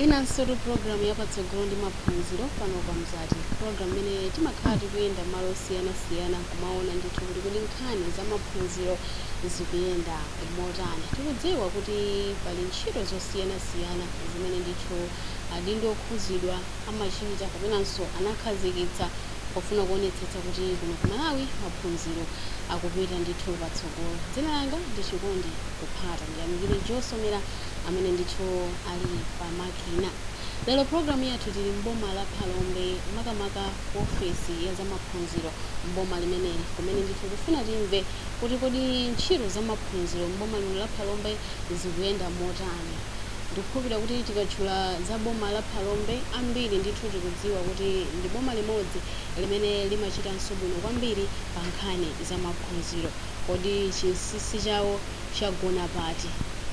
Inansoro program yapatsogolo ndi maphunziro pano pa Mzati. Program imene timakhala tikuyenda malo osiyanasiyana kumaona ndithu kuti nkhani za maphunziro zikuyenda motani. Tikudziwa kuti pali ntchito zosiyanasiyana zimene ndithu adindo okhuzidwa amachita kapenanso anakhazikitsa pofuna kuonetsetsa kuti kuno ku Malawi maphunziro akupita ndithu patsogolo. Dzina langa ndi Chikondi Kuphata, ndiyamikire Josomera amene ndithu ali pamakina. Lero programu yathu tili mboma la Phalombe, makamaka ofesi ya zamaphunziro mboma limeneli, kumene ndithu kufuna timve kuti kodi ntchito zamaphunziro mboma lino la Phalombe zikuyenda motani. Ndikukhulupirira kuti tikatchula za boma la Phalombe ambiri ndithu tikudziwa kuti ndi boma limodzi limene limachitanso bwino kwambiri pa nkhani za maphunziro. Kodi chinsinsi chawo chagona pati,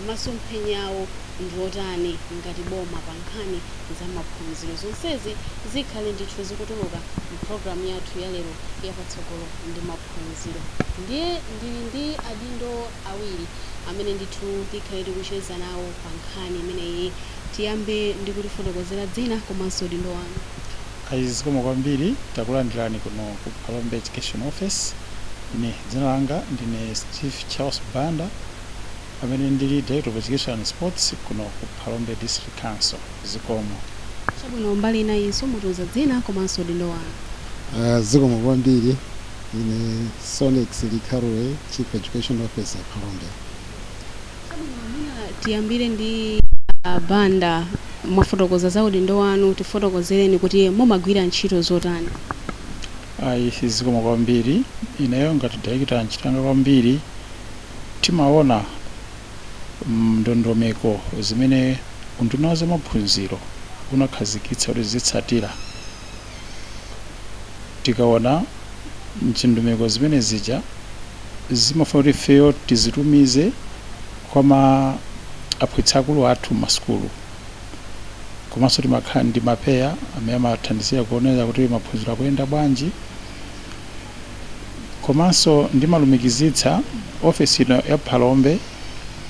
masomphenya awo ndi otani ngati boma pa nkhani za maphunziro? Zonsezi zikhale ndithu zikutuluka mpulogalamu yathu ya lero yapatsogolo ndi maphunziro. Ndiye ndili ndi adindo awiri amene ndithu tikhale tikucheza nawo pa nkhani imeneyi. Tiyambe ndi kutifotokozera dzina komanso udindo wanu. Zikomo kwambiri, takulandirani kuno ku Phalombe Education Office. Ine dzina langa ndine Steve Charles Banda amene ndili Director of Education and Sports kuno ku Phalombe District Council. Zikomo. Chabwino mbali inayinso mutuza dzina komanso udindo wanu. Zikomo kwambiri, ine Sonex Likarowe, Chief Education Officer Phalombe. Tiyambire ndi Banda, mwafotokoza za udindo wanu, tifotokozereni kuti mumagwira ntchito zotani. Zikomo kwambiri, ineyo ngati director nchitanga kwambiri timaona ndondomeko zimene unduna wa zamaphunziro unakhazikitsa kuti zitsatira. Tikaona ndondomeko zimene zija zimafuna kuti ifeyo tizitumize kwa aphunzitsi akulu athu m'masukulu, komanso timakhala ndi mapeya amene amathandizira kuonera kuti maphunziro akuyenda bwanji, komanso ndimalumikizitsa ofesi ino ya Phalombe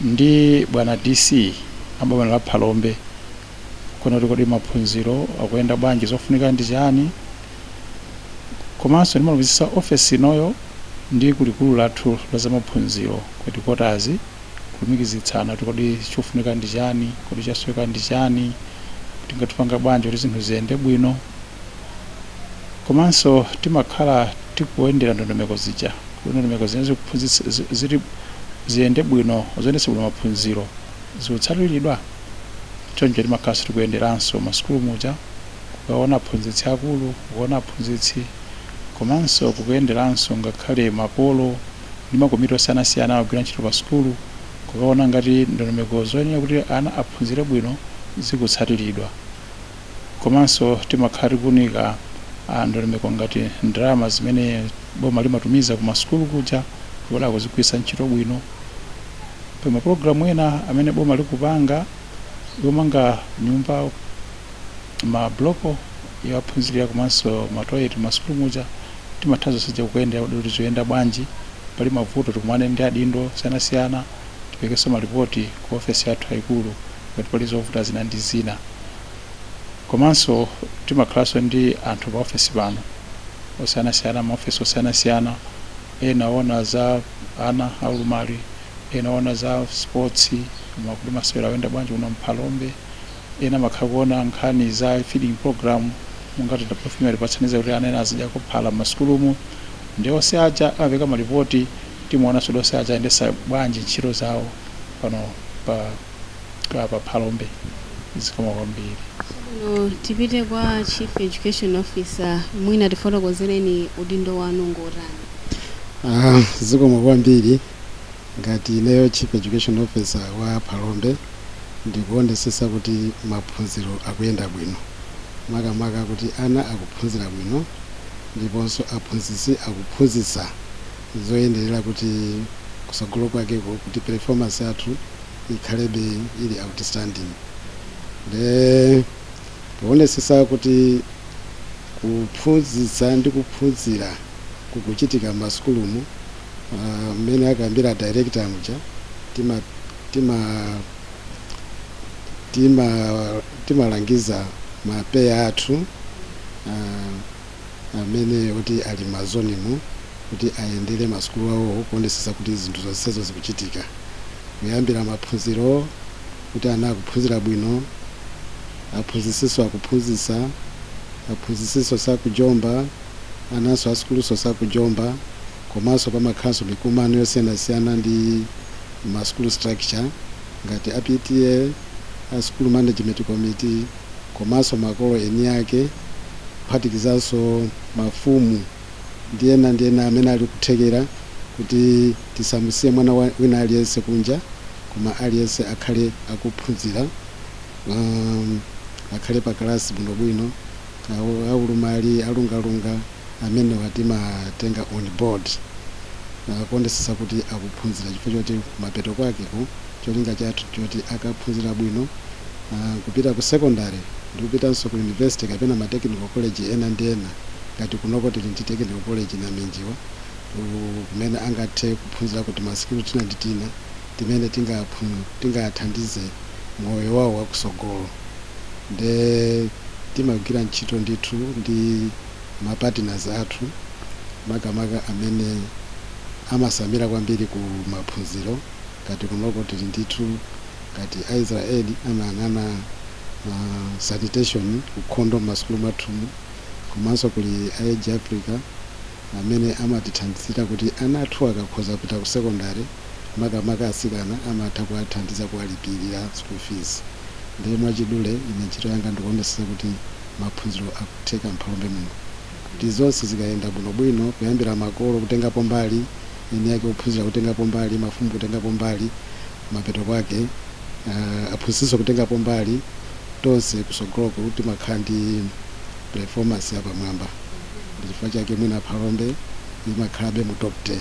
ndi bwana DC amboma la Phalombe kuona kuti kodi maphunziro akuyenda bwanji, zofunika ndi chani. Komanso ndimalumikizitsa ofesi inoyo ndi kulikulu lathu la zamaphunziro kuti kotazi kulumikizitsana kuti kodi chofunika ndi chani, kodi chasoweka ndi chani, tingatipanga bwanji kuti zinthu ziyende bwino. Komanso timakhala tikuyendera ndondomeko zija, ndondomeko zimene zili ziyende bwino, zoyendetsa bwino maphunziro zikutsatiridwa. Choncho timakhala tikuyenderanso masukulu muja kukaona aphunzitsi akulu, kuona aphunzitsi, komanso kukuyenderanso ngakhale makolo ndi makomiti osiyanasiyana amagwira ntchito pa sukulu, kukaona ngati ndondomeko zoyenera kuti ana aphunzire bwino zikutsatiridwa. Komanso timakhala tikuunika ndondomeko ngati ndalama zimene boma limatumiza ku masukulu kuja kuti akuzigwiritsa ntchito bwino. Pa mapulogalamu ena amene boma likupanga yomanga nyumba, mabloko yaphunzirira komanso matoilet masukulu muja, timathandiza zija kuyendera kuti zoyenda bwanji. Pali mavuto tikumane ndi adindo osiyanasiyana, tipekenso malipoti ku ofesi yathu yayikulu ngati pali zovuta zina ndi zina. Komanso timakhalanso ndi anthu pa ofesi pano osiyanasiyana, maofesi osiyanasiyana, ena ona za ana aulumali, ena ona za sports, kuti masewera akuyenda bwanji kuno Phalombe, ena makhala kuona nkhani za feeding program ngati tapofima lipatsaniza kuti ana ena azidya kuphala m'masukulumu. Ndi onse aja amapeka malipoti, timaonanso kuti onse aja ayendesa bwanji ntchito zawo pano pa Phalombe. Zikomo kwambiri. Tipite kwa Chief Education Officer, mwina tifotokozereni udindo wanu ngotani. Zikomo kwambiri, ngati ineyo Chief Education Officer wa Phalombe ndikuonetsetsa kuti maphunziro akuyenda bwino, makamaka kuti ana akuphunzira bwino ndiponso aphunzitsi akuphunzitsa zoyenderera kuti kusogolo kwakeko kuti performance yathu ikhalebe ili outstanding. Kuonetsetsa kuti kuphunzitsa ndi kuphunzira kukuchitika m'masukulumu, mmene akambira director muja timalangiza mapeya athu amene kuti ali mazonimu kuti ayendere masukulu awo kuonesesa kuti zinthu zonsezo zikuchitika, kuyambira maphunziro kuti ana akuphunzira bwino, aphunzitsiso akuphunzitsa, aphunzitsiso sakujomba, ananso asukuluso sakujomba, komanso pamakhalanso mikumano yosiyanasiyana ndi masukulu structure ngati APTA, a School Management Committee, komanso makolo eni ake, kuphatikizanso mafumu ndi ena amene ali kuthekera kuti tisamusiye mwana wina aliyense kunja, koma aliyense akhale akuphunzira, akhale pa kalasi bwinobwino, aulumali alungalunga amene timatenga on board kuonesesa kuti akuphunzira, chifukwa choti mapeto kwakeko cholinga chathu choti akaphunzira bwino kupita ku secondary ndi kupitanso ku university kapena ma technical college ena ndi ena ngati kunoko tili ndi technical college na Minjiwa kumene angathe kuphunzira kuti masikulu tina ndi tina timene tingathandize moyo wawo wakusogolo. Nde timagwira ntchito ndithu ndi mapartners athu makamaka amene amasamira kwambiri ku maphunziro, ngati kunoko tili ndithu ngati Israel amayang'ana sanitation ukhondo masukulu mwathumu, komanso kuli Age Africa amene amatithandizira kuti ana athu akakhoza kupita ku secondary makamaka asikana amatha kuwathandiza kuwalipirira school fees. Ndi mwachidule ine ntchito yanga ndikuonesesa kuti maphunziro akutheka m'Phalombe muno, kuti zonse zikayenda bwinobwino, kuyambira makolo kutengapo mbali, eni ake kuphunzira kutengapo mbali, mafumu kutengapo mbali, mapeto kwake aphunzitso kutengapo mbali, tonse kusogoloko kuti makhala ndi performance yapamwamba. Ndi chifukwa chake mwina Phalombe imakhalabe mu top 10.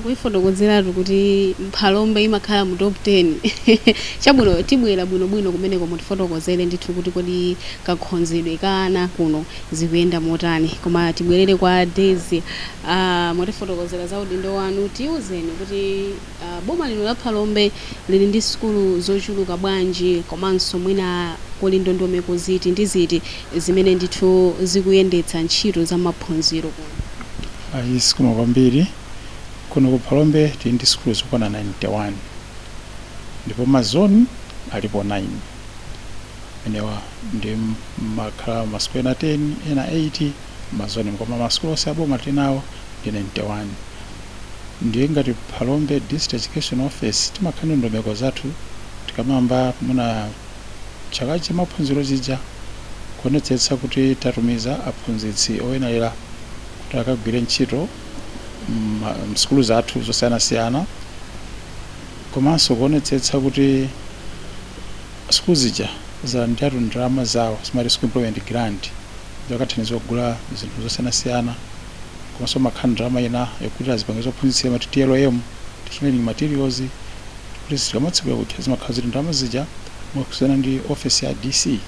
Kuifotokozeratu kuti Phalombe imakhala mu top 10 chabwino tibwera bwinobwino kumeneko mutifotokozere ndithu kuti kodi kakhonzedwe kana kuno zikuyenda motani, koma tibwerere kwa Daisy mutifotokozera za udindo wanu, tiuzeni kuti boma lino la Phalombe lili ndi sukulu zochuluka bwanji, komanso mwina kuli ndondomeko ziti ndi ziti zimene ndithu zikuyendetsa ntchito za maphunziro kuno. Zikomo kwambiri. Kuno ku Phalombe tili ndi sukulu zokwana 91 ndipo mazoni alipo 9 menewa ndi makhala masukulu ena 10 ena 8 mazoni, koma masukulu onse aboma tinawo ndi 91. Ndiye ngati Phalombe District Education Office timakhala ndondomeko zathu tikamamba muna chaka cha maphunziro chija kuonetsetsa kuti tatumiza aphunzitsi oyenera kuti akagwire ntchito msukulu zathu zosiyanasiyana, komanso kuonetsetsa kuti sukulu zija zalandira ndalama zawo zimati School Employment Grant zakathandiza kugula zinthu zosiyanasiyana, komanso makhala ndalama ina yakuti azipangiza ophunzitsa mati TLM training materials kuti zikamatsikula kuti zimakhala zili ndalama zija mwakusiyana ndi office ya DC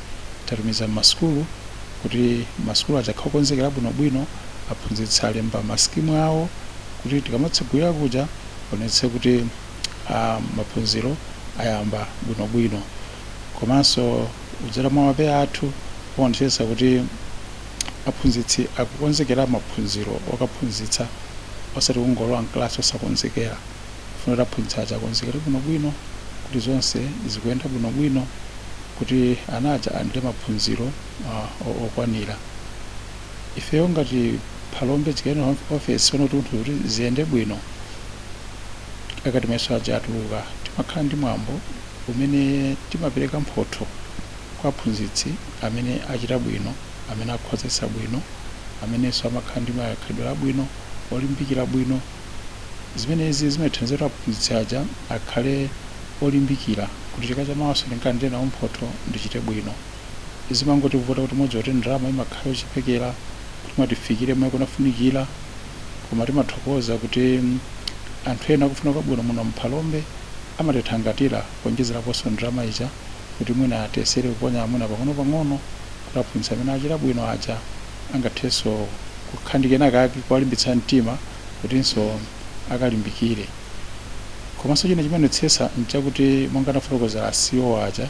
tatumiza m'masukulu kuti masukulu aja akhakonzekera bwinobwino aphunzitsa alemba maskimu awo kuti tikamatsigulira kuja onetse kuti maphunziro ayamba bwinobwino, komanso kudzera mwa mapeya athu kuonetsetsa kuti aphunzitsi akukonzekera maphunziro okaphunzitsa osati kungolowa mklasi osakonzekera, kufunira aphunzitsi aja akonzekere bwinobwino kuti zonse zikuyenda bwinobwino kuti ana aja alandire maphunziro okwanira. Ifeyo ngati Phalombe Education Office pano kuti ziyende bwino akati mayeso aja atuluka timakhala ndi mwambo umene timapereka mphotho kwa aphunzitsi amene achita bwino, amene akhozesa bwino, amenenso amakhala ndi makhalidwe abwino olimbikira bwino. Zimenezi zimathandizira aphunzitsi aja akhale olimbikira kuti chaka chamawaso ndinkandire nawo mphotho ndichite bwino. Zimangoti kuvota kuti modzi oti ndalama imakhala yochepekera kuti matifikire mwe kunafunikira, koma timathokoza kuti anthu ena akufuna kwabwino muno m'Phalombe amatithangatira kuonjezeraponso ndalama ija kuti mwina atesere kuponya mwina pang'ono-pang'ono kuti aphunzitsi amene achita bwino aja angathenso kukhandikena kake kuwalimbitsa mtima kutinso akalimbikire. komanso china chimaonetsetsa nchakuti monga anafotokoza CEO aja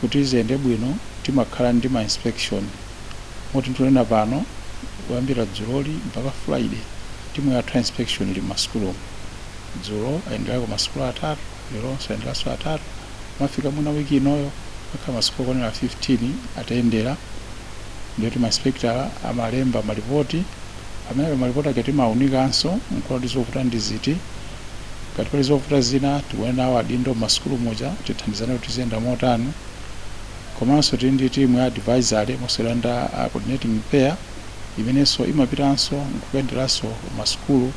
kuti ziyende bwino timakhala ndi ma inspection moti tunena pano kuyambira dzuloli mpaka Friday timu yathu inspection ili masukulu dzulo ayenderako masukulu atatu leronso ayenderanso atatu mafika mwina wiki inoyo mpaka masukulu okwanira 15 atayendera ndiyoti mainspector amalemba malipoti amene malipoti ake timaunikanso nkuti zovuta ndi ziti ngati pali zovuta zina tikuona nawo adindo masukulu moja tithandizane kuti ziyenda motani komanso tili ndi timu ya advisory moselanda coordinating pair imenenso imapitanso nkuyenderanso masukulu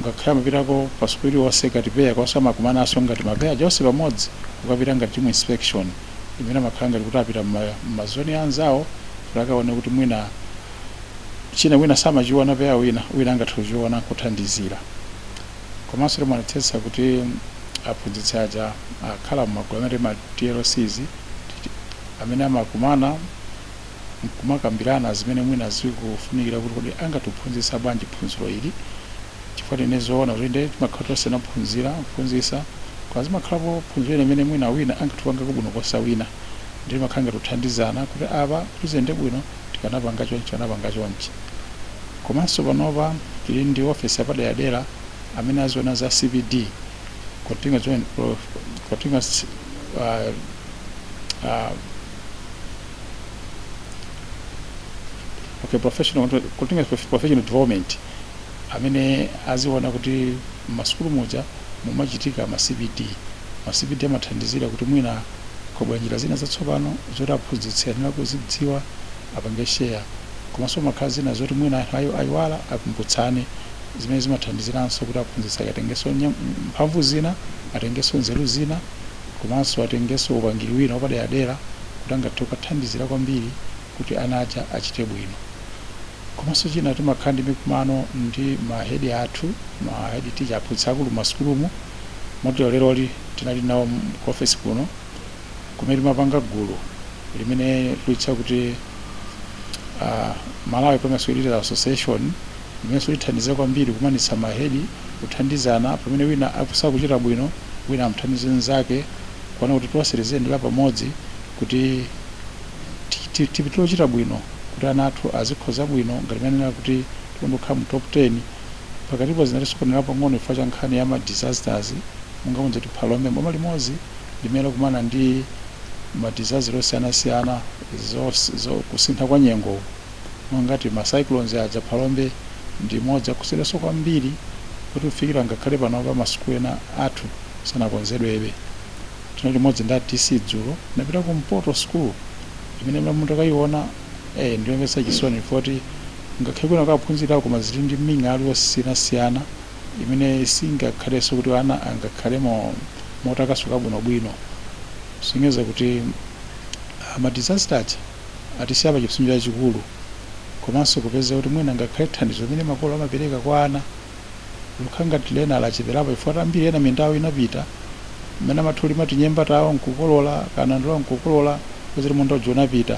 ngakhale amapitako pasukulu iliwonse ngati pair komanso amakumananso ngati mapeya onse pamodzi kukapita ngati timu inspection imene amakhala ngati kuti apita m'mazoni anzawo kuti akaone kuti mwina china wina samachiona peya wina angathe kuchiona kuthandizira komanso timaonetsetsa kuti aphunzitsi aja akhala m'magulu amene ma TLCs amene amakumana nkumakambirana zimene mwina zikufunikira kuti kodi angatiphunzitsa bwanji phunziro ili chifukwa tinezoona kuti ndi timakhala tonse kuphunzitsa kwa zimakhalapo phunziro imene mwina wina angatipanga kubwino kosa wina ndi timakhala ngati kuthandizana kuti apa kuti ziyende bwino tikanapanga chonchi komanso panopa tili ndi office yapadera amene aziona za CPD continuous professional development amene aziona kuti masukulu moja mumachitika ma CPD amathandizira kuti mwina kwa njira zina zatsopano zoti aphunzitsi ayenera kuzidziwa apange share komanso makhala zina zoti mwina ayiwala akumbutsane zimene zimathandiziranso kuti aphunzitsi atengenso mphamvu zina atengenso nzeru zina komanso atengenso upangiri wina wapadera kuti angathe kukathandizira kwambiri kuti ana aja achite bwino komanso china timakhala ndi mikumano ndi mahedi athu mahedi teacher aphunzitsi akulu masukulumu moti leroli tinali nawo ku office kuno kumene timapanga gulu limene likuitcha kuti Malawi Primary School Leaders Association limene lithandiza kwambiri kumanitsa mahedi kuthandizana pamene wina akusakuchita bwino wina amthandize nzake kuona kuti tonse tiyendera pamodzi kuti tipitire bwino kuti ana athu azikhoza bwino ngati mene kuti tikondokhala mu top 10 pakatipo zinatisokonera pang'ono chifukwa cha nkhani ya ma disasters monga kunja tiphalombe mboma limodzi limene kumana ndi ma disasters osiyanasiyana kusintha kwa nyengo ngati ma cyclones aja phalombe ndi modzi akusiyanso kwambiri kuti kufikira ngakhale panopa masukulu ena athu sanakonzedwebe tinali limodzi ndi DC dzulo napita ku Mpoto School imene munthu akayiona ndiyomvetsa chisoni kuti ngakhale kuna kaphunzira koma zili ndi ming'alu yosiyanasiyana imene singakhalenso kuti ana angakhalemo motakasuka bwinobwino singeza kuti ma disasters atisiyapa chipsinjo chachikulu komanso kupeza kuti mwina ngakhale thandizo limene makolo amapereka kwa ana lukhanga tilena alachiperapo chifukwa ambiri ena mindawo inapita mmene amathuli mati nyemba tawo nkukolola kana ndiwo nkukolola kuti munthu ojona pita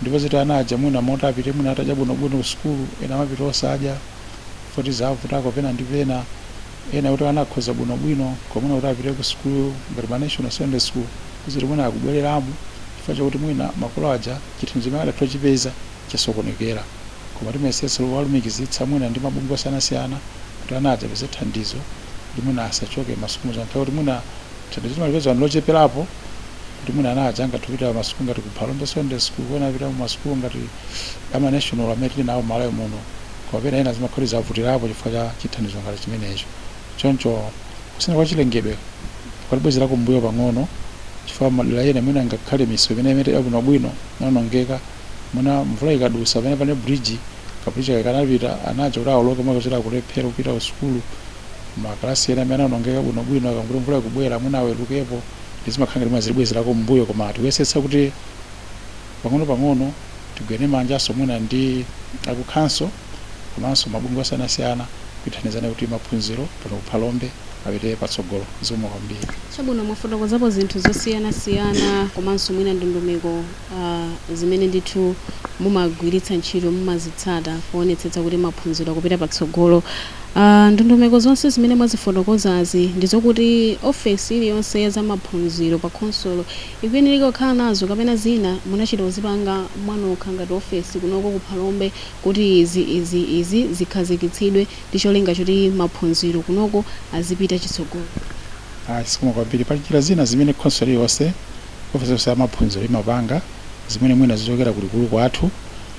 ndipo ziti ana aja mwina mota apite mwina atadya bwinobwino ku sukulu ena amapita osadya foti zavutako pena ndi pena ena kuti ana akhoza bwinobwino komwina kuti apite ku sukulu ngati ma National Sunday School kuti mwina akubwereramo chifukwa chakuti mwina makolo aja chithandizo chimene adatachipeza chasokonekera koma timayesesa walumikizitsa mwina ndi mabungwe osiyanasiyana kuti ana aja apeze thandizo kuti mwina asachoke masukulu zankhawa kuti mwina thandizo timalipeza locheperapo kuti mwina ana aja angathe masukulu ngati ku Phalombe Sunday School kuona apita mu masukulu ngati ama national amene tili nawo Malawi muno koma pena ena zimakhoti zavutirapo chifukwa cha chithandizo ngati chimenecho choncho kusina kwa chilengedwe kwalibwezera kumbuyo pang'ono chifukwa madera ena mwina angakhale misewu imene imete yabwinobwino inawonongeka mwina mvula ikadusa pamene pane bridge kabridge kakanapita anaja kuti awoloke mwakachita kulephera kupita ku sukulu makalasi ena amene anawonongeka bwinobwino akanguti mvula ikubwera mwina awerukepo ndizimakhala ngati zilibwezerako kumbuyo koma tikuyesetsa kuti pang'ono tigwene manjaso mwina ndi akukhanso komanso mabungwe osiyanasiyana kuthandizana kuti maphunziro pano ku Phalombe apite patsogolo zomwe kwambiri chabwino mwafotokozapo zinthu zosiyanasiyana komanso mwina ndondomeko zimene ndithu mumagwiritsa ntchito mumazitsata kuonetsetsa kuti maphunziro akupita patsogolo. Ndondomeko zonse zimene mwazifotokozazi ndizokuti ofesi iliyonse ya zamaphunziro pa khonsolo ikuyenera kukhala nazo kapena zina munachita kuzipanga mwanokha ngati ofesi kunoko ku Phalombe kuti izi zikhazikitsidwe ndi cholinga choti maphunziro kunoko azipita chitsogolo? Sikoma kwambiri pali njira zina zimene khonsolo iliyonse ofesi yonse ya maphunziro imapanga zimene mwina zichokera kulikulu kwathu,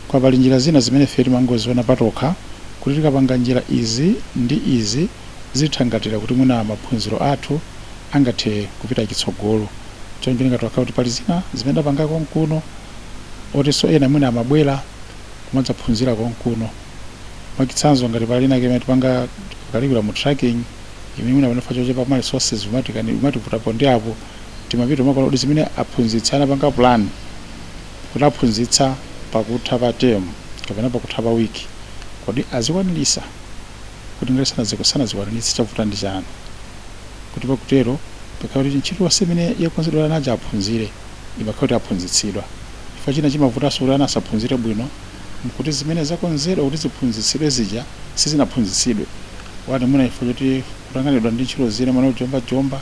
kwa pali njira zina zimene ife timangoziona patokha kuti tikapanga njira izi ndi izi zithangatira kuti mwina maphunziro athu angathe kupita chitsogolo. Choncho ndingatokha kuti pali zina zimene apanga konkuno otiso ena mwina amabwera kumadzaphunzira konkuno. Mwachitsanzo ngati pali ina kemene tipanga curriculum tracking imene mwina panofa chochepa ma resources umativutapo ndi apo timapita makolo kuti zimene aphunzitsa anapanga plan kuti aphunzitsa pakutha pa term kapena pakutha pa wiki kodi azikwanirisa kuti ngati sanazikwanirisa chavuta ndi chani, kuti pakutero pakhala kuti ntchito yonse imene yakonzedwera naja aphunzire imakhala kuti aphunzitsidwa. Chifukwa china chimavutanso kuti ana asaphunzire bwino nkuti zimene zakonzedwa kuti ziphunzitsidwe zija sizinaphunzitsidwe. Wati mwina ifo kuti kutanganidwa ndi ntchito zina mwana ujomba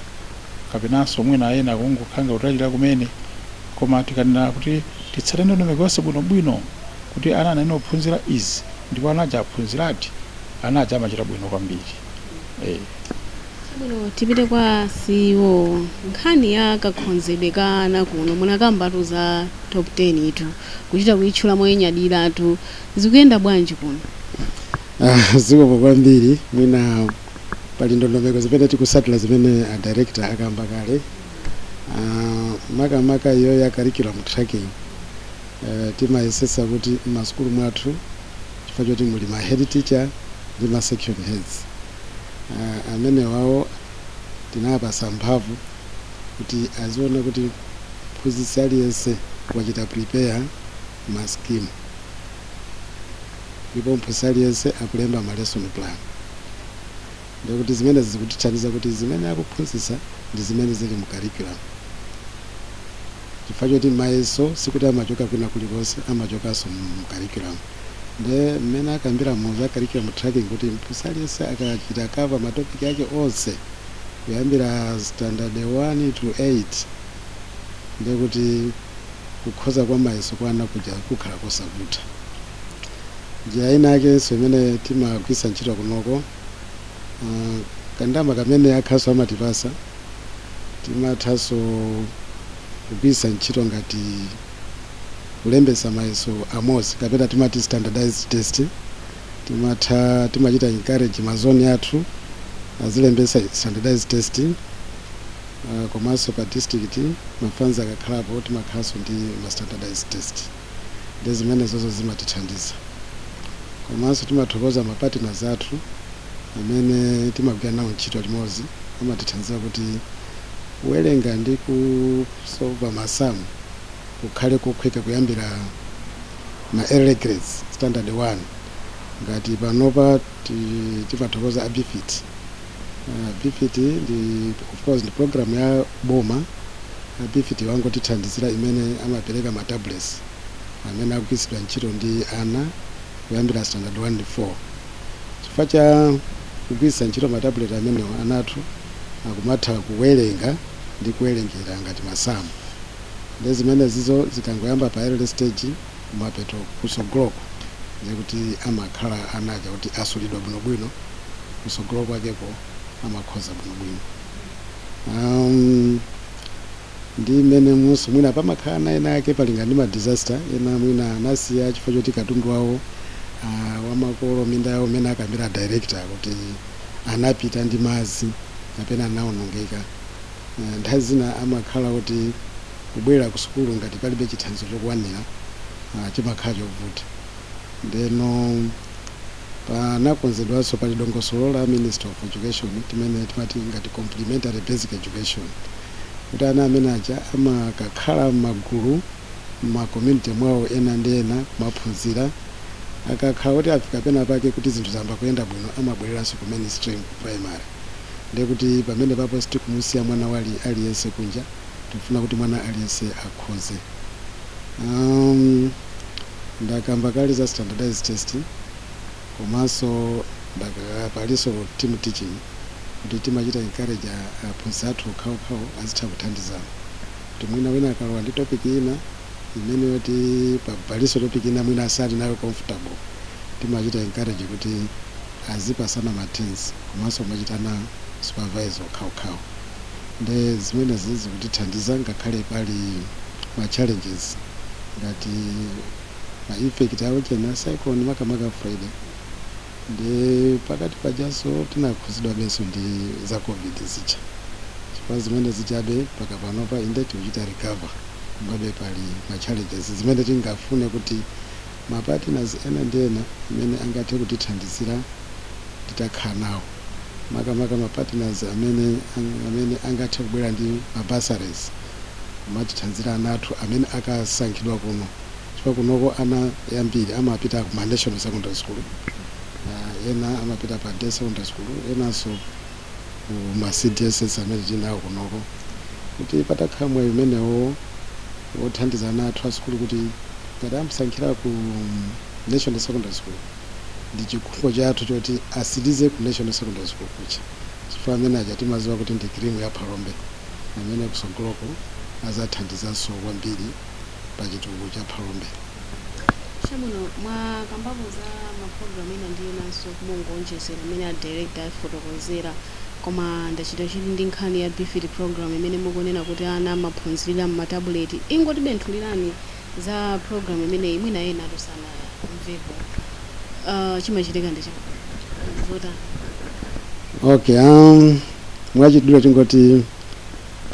kapenanso mwina ayena kungokhanga utalira kumene, koma tikanena kuti titsate ndondomeko yonse bwinobwino kuti ana anene ophunzira izi ndipo anaja aphunzirati anaja amachita bwino kwambiri. Bwino tipite kwa CEO, nkhani ya kakhonzedwe ka ana kuno munakambatu za top 10 itu kuchita kuitchula moyenyadiratu zikuyenda bwanji kuno? Zikomo kwambiri, mwina pali ndondomeko zimene tikusatira zimene a director akamba kale. Makamaka iyo ya curriculum tracking timayesesa kuti m'masukulu mwathu chifukwa choti muli ma head teacher ndi ma section heads amene wawo tinapasa mphamvu kuti aziona kuti mphunzitsi aliyense wachita prepare ma scheme ndipo mphunzitsi aliyense akulemba ma lesson plan, ndikuti zimene zikutithandiza kuti zimene akuphunzitsa ndi zimene zili mu curriculum. Chifukwa choti mayeso sikuti amachoka kwina kulikonse, amachokanso mu curriculum. Nde mmene akambira mu za curriculum tracking kuti mphunzitsi aliyense akachita cover matopiki ake onse kuyambira standard 1 to 8, ndekuti kukhoza kwa mayeso kwa ana kuja kukhala kosavuta. Njira ina akenso imene timagwisa ntchito kunoko kandama kamene akhaso amatipasa timathaso kugwisa ntchito ngati kulembesa mayeso amozi kapena timati standardized test. Timachita encourage mazoni athu azilembesa standardized test, komanso pa district mafunds akakhalapo timakhaso ndi ma standardized test. Ndi zimene zozo zimatithandiza. Komanso timathokoza ma partners athu amene timagwira nawo ntchito limodzi, amatithandiza kuti kuwerenga ndi kusolva masamu kukhale kokhweka kuyambira ma early grades standard 1. Ngati panopa timathokoza a BFIT. BFIT ndi of course ndi program ya boma. BFIT wangotithandizira imene amapereka ma tablets amene akugwiritsidwa ntchito ndi ana kuyambira standard 1 ndi 4. Chifukwa cha kugwiritsa ntchito ma tablet amenewo anathu akumatha kuwerenga ndi kuwerengera ngati masamu. Ndi zimene zizo zikangoyamba pa early stage mapeto kusogoloko ndikuti amakhala anaja kuti asulidwa bwinobwino kusogolo kwakeko amakhoza bwinobwino. Ndi mmene munso mwina pamakhala ena ake palinga ndi ma disaster ena mwina anasiya chifukwa choti katundu wawo wamakolo minda yawo mmene akambira director kuti anapita ndi madzi kapena anaonongeka. Nthawi zina amakhala kuti kubwera ku sukulu ngati palibe chithandizo chokwanira chimakhala chovuta. Ndeno panakonzedwanso pali dongosolo la Minister of Education timene timati ngati complementary basic education, kuti ana amene aja amakakhala m'magulu ma community mwawo ena ndi ena kumaphunzira, akakhala kuti afika pena pake kuti zinthu zamba kuyenda bwino amabwereranso ku mainstream primary. Ndekuti pamene papo sitikumusiya mwana wali aliyense kunja, tikufuna kuti mwana aliyense akhoze. ndakamba kale za standardized testing komanso palinso team teaching kuti timachita encourage aphunzitsi athu okhaokhawo azitha kuthandizana kuti mwina wina akalowa ndi topic ina imene yoti palinso topic ina mwina asali nayo comfortable timachita encourage kuti azipasana matensi komanso machitana supervisor okhaokhawo nde zimene zizi kutithandiza ngakhale pali ma challenges ngati ma effect awo chena cyclone makamaka Friday ndi pakati pajaso tinakhuzidwa benso ndi za covid zicha chifukwa zimene zichabe pakapanopa inde tikuchita recover ngabe pali ma challenges zimene tingafune kuti ma partners ena ndi ena amene angathe kutithandizira titakhala nawo makamaka ma partners amene angathe kubwera ndi ma bursaries matithandizira anathu amene akasankhidwa kuno chifukwa kunoko ana yambiri amapita ku national secondary school ena amapita pa day secondary school enanso ku ma CDSS amene tinawo kunoko kuti patakhala mwayi umenewo wothandizana athu a school kuti ngati amusankhira ku national secondary school ndi chikhumbo chathu choti asirize ku national secondary school kucha chifukwa amene aja timaziwa kuti ndi cream ya Phalombe amene kusogoloko azathandizanso kwambiri pa chitukuko cha Phalombe. Shamuno mwakambapo za maprogram ena ndi enanso kumongonjezera amene a director afotokozera koma ndachita chiti ndi nkhani ya BFIT program imene mukunena kuti ana amaphunzirira m'matabuleti ingoti benthulirani za program imene imwina ena atusana mvepo chimachitika ndi chakuvota. Okay, mwachidula tingoti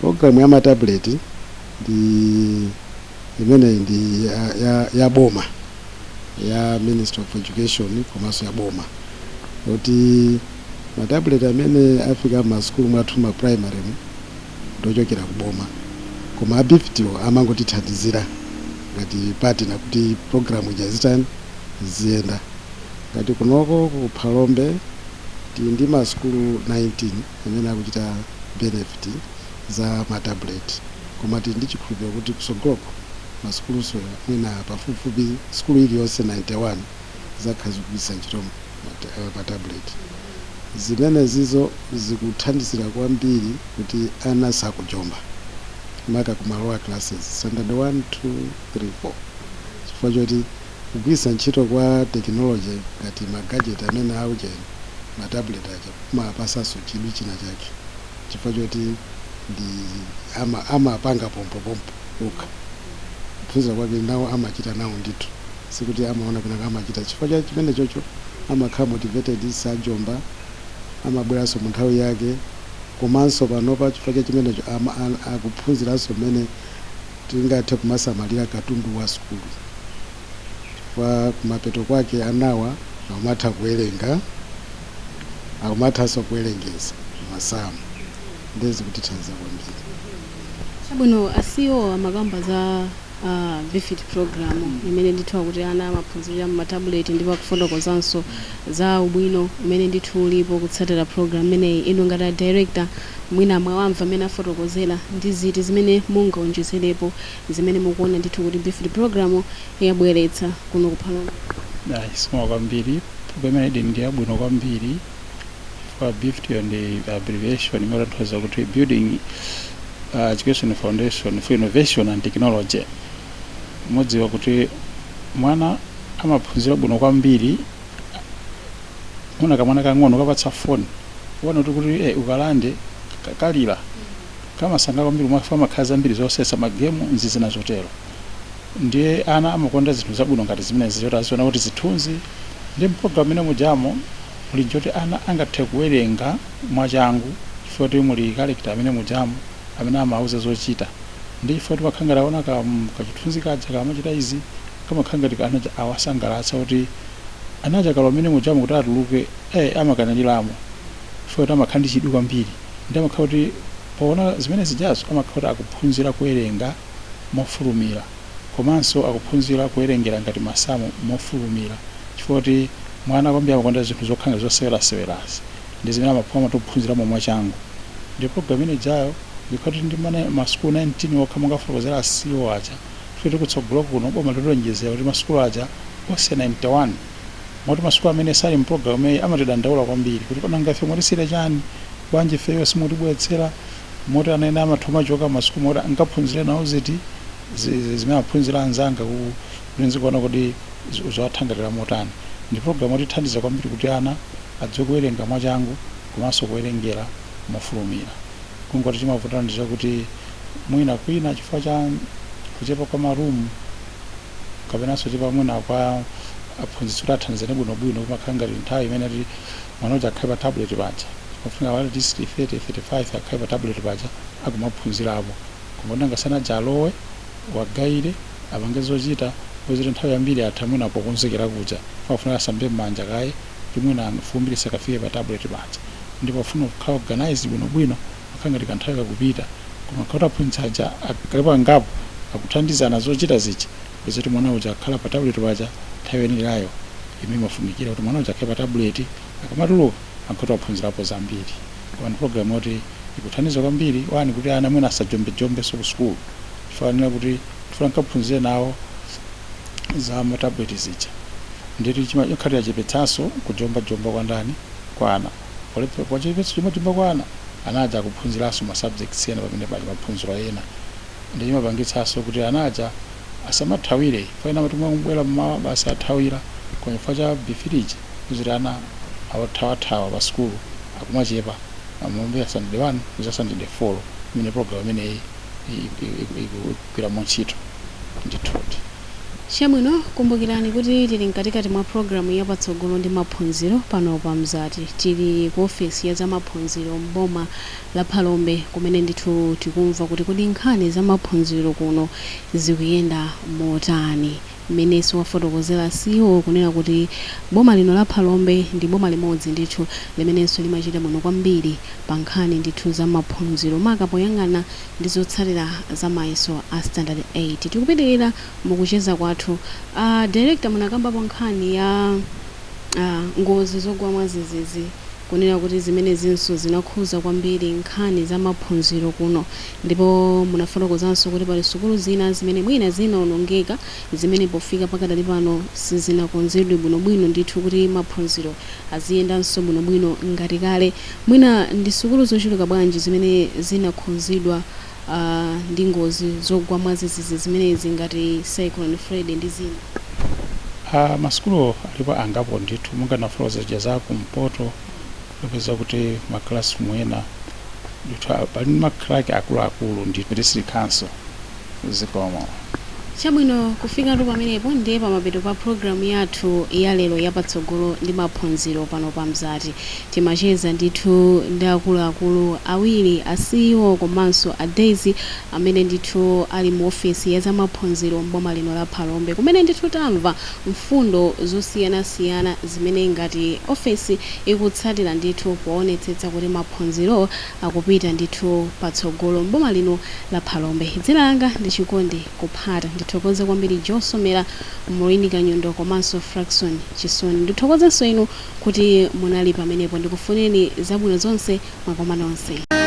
program ya matabuleti ndi imene ndi ya boma ya Ministry of Education komanso ya boma kuti matabuleti amene afika ma school mwathu ma primary ndochokera ku boma koma BFIT amangotithandizira ngati partner kuti program ija ziyenda ngati kunoko ku Phalombe ndi ma school 19 amene akuchita benefit za matabuleti koma ndi chikhulupiriro kuti kusogoloko masukuluso mwina pafupifupi skulu iliyonse 91 zakhazikitsa ntchito matabuleti zimene zizo zikuthandizira kwambiri kuti ana sakujomba maka ku lower classes standard 1 2 3 4 chifukwa choti kugwiritsa ntchito kwa technology ngati magadget amene auja matabuleti aja kumapasanso chidwi china chake chifukwa choti ndi amapanga pompo ukha kuphunzira kwake nawo amachita nawo ndithu sikuti amaona kuna amachita chifukwa cha chimene chocho amakhala motivated sajomba amabweranso mu nthawi yake komanso panopa chifukwa cha chimenecho akuphunziranso mmene tingathe kumasamalira katundu wa skulu chifukwa kumapeto kwake anawa akumatha kuwerenga akumathanso kuwerengeza masamu ndezi kutithandiza kwambiri. Chabwino asiwo amakamba za BFIT program imene ndithu kuti ana amaphunzirira m'matabuleti ndipo akufotokozanso za ubwino umene ndithu ulipo kutsatira program imeneyi inu ngati director mwina mwawamva amene afotokozera ndi ziti zimene mungaonjezerepo zimene mukuona ndithu kuti BFIT program yabweretsa kuno ku Phalombe. Sima kwambiri program imeneyi ndi yabwino kwambiri kwa BFIT ndi abbreviation imatanthauza kuti building education foundation for innovation and technology. Modziwa kuti mwana amaphunzira bwino kwambiri mwana kamwana kang'ono kapatsa phone wona kuti ukalande kalira kama sanga kwambiri mwafama kaza mbiri zosesa magemu nzizina zotero ndiye ana amakonda zinthu zabwino ngati zimene zizotaziona kuti zithunzi ndi program ine mujamo muli joti ana angathe kuwerenga mwachangu chifukwa kuti muli character amene mujamo amene amauza zochita ndi chifukwa timakhangala ona kachithunzi kaja kamachita izi kamakhanga tikanaja awasangalatsa kuti anaja kalo amene mujamo kuti atuluke amakanaliramo chifukwa kuti amakhala ndi chidwi kwambiri ndi amakhala kuti poona zimene zijazo amakhala kuti akuphunzira kuwerenga mofulumira komanso akuphunzira kuwerengera ngati masamu mofulumira chifukwa kuti mwana kwambiri amakonda zinthu zokhanga zosewerasewerazi ndi zimene amaphunzira matophunziramo mwachangu ndi program ine jayo because ndi mana masukulu 19 okhamonga fotokozera asiwo aja tili kutsogolo kuno boma lilonjezera kuti masukulu aja onse 91 moti masukulu amene sali mpulogalamu imeneyi amatidandaula kwambiri kuti pananga ife mwatisira chani bwanji ifeyo simutibweretsera moti ana ena amathu machoka masukulu moti angaphunzire nawo ziti zimene aphunzira anzanga kuti kuona kuti zowathangatira motani. Ndi pulogalamu yoti ithandiza kwambiri kuti ana adziwe kuwerenga mwachangu komanso kuwerengera mofulumira. Kungoti chimavutana ndi chakuti mwina kwina chifukwa cha kuchepa kwa marumu kapenanso chepa mwina kwa aphunzitsi kuti athandizane bwinobwino kumakhala ngati nthawi imene ati mwana uja akhale pa tablet paja kufunga wale district 30-35 akhale pa tablet paja akumaphunzirapo kungoti angasanaja alowe wagaire apange zochita kuti nthawi yambiri atha mwina pokonzekera kuja pafuna asambe m'manja kaye kuti mwina afumbirisa kafike pa tablet paja ndipo afuna kukhala organized bwinobwino akhala ngati kanthawi kakupita koma kuti aphunzitsi aja akalepa ngapo akuthandizana zochita zichi kuti mwana uja akhala pa tablet paja nthawi yenerayo imene imafunikira kuti mwana uja akhale pa tablet akamatuluka ankhoto aphunzirapo zambiri. Koma ndi program yoti ikuthandiza kwambiri wani kuti ana mwina asajombe-jombenso ku sukulu chifukwa kuti tifuna nkaphunzire nawo za matablet zija nditi chimakhalira chepetsanso kujomba-jomba kwa ndani kwa ana pachipetso chomba kwa ana anaja akuphunziranso ma subjects ena pamene pali maphunziro ena ndi chimapangitsanso kuti anaja asamathawire faina mati mwakubwera mmawa basi athawira koma chifukwa cha bifiriji kuti ana awathawa pa sukulu akumachepa amombe ya Sunday 1 kuza Sunday 4 imene program imeneyi ikugwira ntchito ndithuti. Chabwino kumbukirani kuti tili mkatikati mwa programu yapatsogolo ndi maphunziro pano pa Mzati. Tili ku ofesi ya zamaphunziro mboma la Phalombe kumene ndithu tikumva kuti kodi nkhani za maphunziro kuno zikuyenda motani. Mmeneso wafotokozera CEO kunena kuti boma lino la Phalombe ndi boma limodzi ndithu limenenso limachita bwino kwambiri pa nkhani ndithu za maphunziro maka poyang'ana ndi zotsatira za mayeso a standard 8. Tikupitirira mukucheza kwathu director munakambapo nkhani ya ngozi zogwa mwadzidzidzi kunena kuti zimene zinso zinakhuza kwambiri nkhani za maphunziro kuno ndipo munafotokozanso kuti pali sukulu zina zimene mwina zinaonongeka zimene pofika pakadali pano sizinakonzedwe bwinobwino ndithu kuti maphunziro aziyendanso bwinobwino ngati kale. Mwina ndi sukulu zochuluka bwanji zimene zinakhuzidwa ndi ngozi zogwa mwadzidzidzi zimenezi ngati Cyclone Freddy ndi zina? Masukulu alipo angapo ndithu munganafotokoza za kumpoto kupeza kuti maklasi mwena ndithu pali maklaki akuluakulu ndithu district council zikomo. Chabwino kufika tu pamenepo ndiye pamapeto pa programu yathu ya lero yapatsogolo ndi maphunziro pano pa Mzati. Timacheza ndithu ndi akuluakulu awiri a CEO komanso a Daisy amene ndithu ali mu ofesi ya zamaphunziro mboma lino la Phalombe kumene ndithu tamva mfundo zosiyanasiyana zimene ngati ofesi ikutsatira ndithu poonetsetsa kuti maphunziro akupita ndithu patsogolo mboma lino la Phalombe. Dzina langa ndi Chikondi Kuphata. Ndithokoze kwambiri Josomera Mulindi Kanyondo komanso Fraxon Chisoni. Ndithokozenso inu kuti munali pamenepo. Ndikufuneni zabwino zonse mwakoma nonse.